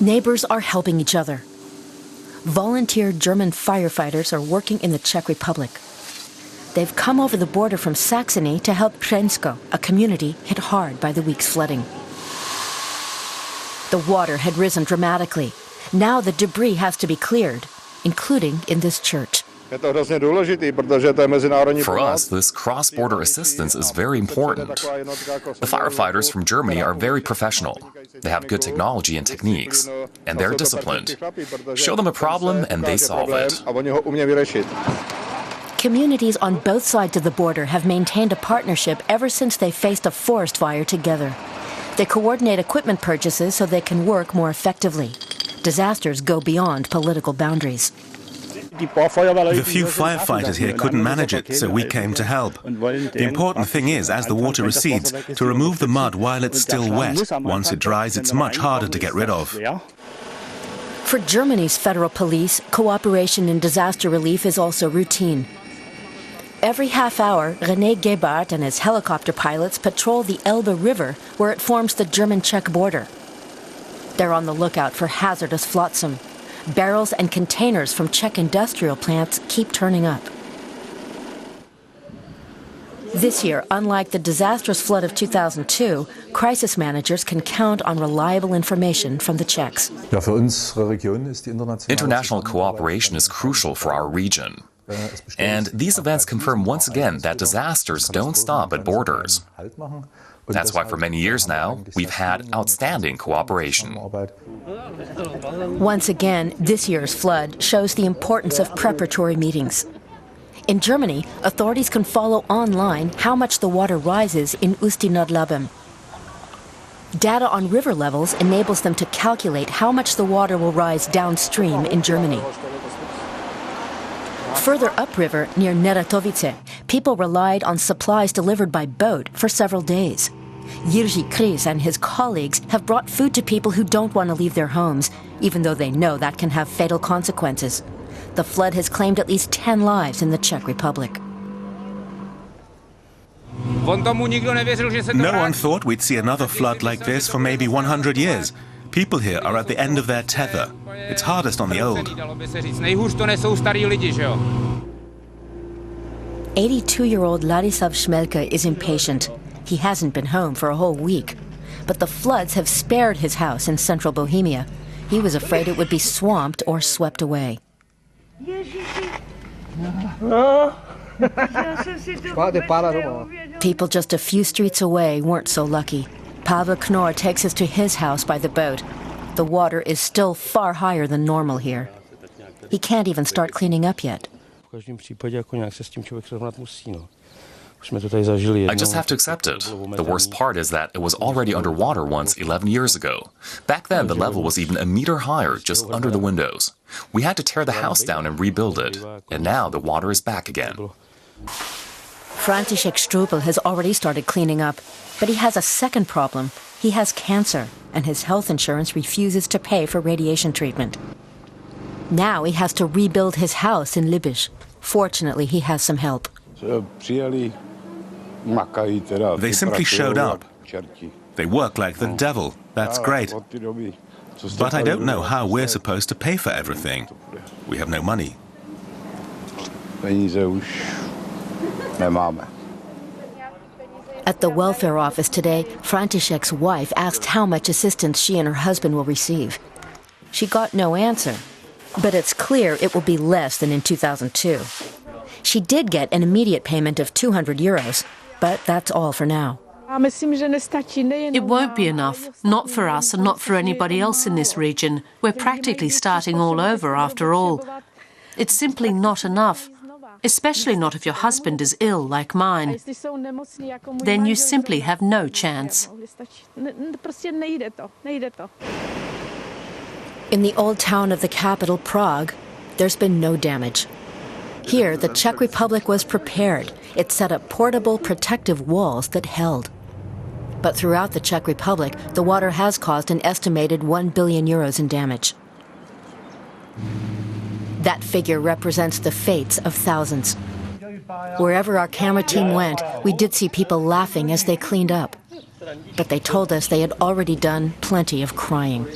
Neighbors are helping each other. Volunteer German firefighters are working in the Czech Republic. They've come over the border from Saxony to help Křensko, a community hit hard by the week's flooding. The water had risen dramatically. Now the debris has to be cleared, including in this church. For us, this cross-border assistance is very important. The firefighters from Germany are very professional. They have good technology and techniques, and they're disciplined. Show them a problem and they solve it. Communities on both sides of the border have maintained a partnership ever since they faced a forest fire together. They coordinate equipment purchases so they can work more effectively. Disasters go beyond political boundaries. The few firefighters here couldn't manage it, so we came to help. The important thing is, as the water recedes, to remove the mud while it's still wet. Once it dries, it's much harder to get rid of. For Germany's federal police, cooperation in disaster relief is also routine. Every half hour, René Gebhardt and his helicopter pilots patrol the Elbe River, where it forms the German-Czech border. They're on the lookout for hazardous flotsam. Barrels and containers from Czech industrial plants keep turning up. This year, unlike the disastrous flood of 2002, crisis managers can count on reliable information from the Czechs. International cooperation is crucial for our region. And these events confirm once again that disasters don't stop at borders. That's why for many years now, we've had outstanding cooperation. Once again, this year's flood shows the importance of preparatory meetings. In Germany, authorities can follow online how much the water rises in Ústí nad Labem. Data on river levels enables them to calculate how much the water will rise downstream in Germany. Further upriver, near Neratovice, people relied on supplies delivered by boat for several days. Jiří Krys and his colleagues have brought food to people who don't want to leave their homes, even though they know that can have fatal consequences. The flood has claimed at least 10 lives in the Czech Republic. No one thought we'd see another flood like this for maybe 100 years. People here are at the end of their tether. It's hardest on the old. 82-year-old Ladislav Šmelka is impatient. He hasn't been home for a whole week. But the floods have spared his house in central Bohemia. He was afraid it would be swamped or swept away. People just a few streets away weren't so lucky. Pavel Knorr takes us to his house by the boat. The water is still far higher than normal here. He can't even start cleaning up yet. I just have to accept it. The worst part is that it was already underwater once 11 years ago. Back then, the level was even a meter higher, just under the windows. We had to tear the house down and rebuild it. And now the water is back again. František Strupel has already started cleaning up, but he has a second problem. He has cancer, and his health insurance refuses to pay for radiation treatment. Now he has to rebuild his house in Libiš. Fortunately, he has some help. They simply showed up. They work like the devil. That's great. But I don't know how we're supposed to pay for everything. We have no money. At the welfare office today, František's wife asked how much assistance she and her husband will receive. She got no answer, but it's clear it will be less than in 2002. She did get an immediate payment of €200, but that's all for now. It won't be enough, not for us and not for anybody else in this region. We're practically starting all over after all. It's simply not enough, especially not if your husband is ill like mine. Then you simply have no chance. In the old town of the capital, Prague, there's been no damage. Here, the Czech Republic was prepared. It set up portable protective walls that held. But throughout the Czech Republic, the water has caused an estimated €1 billion in damage. That figure represents the fates of thousands. Wherever our camera team went, we did see people laughing as they cleaned up. But they told us they had already done plenty of crying.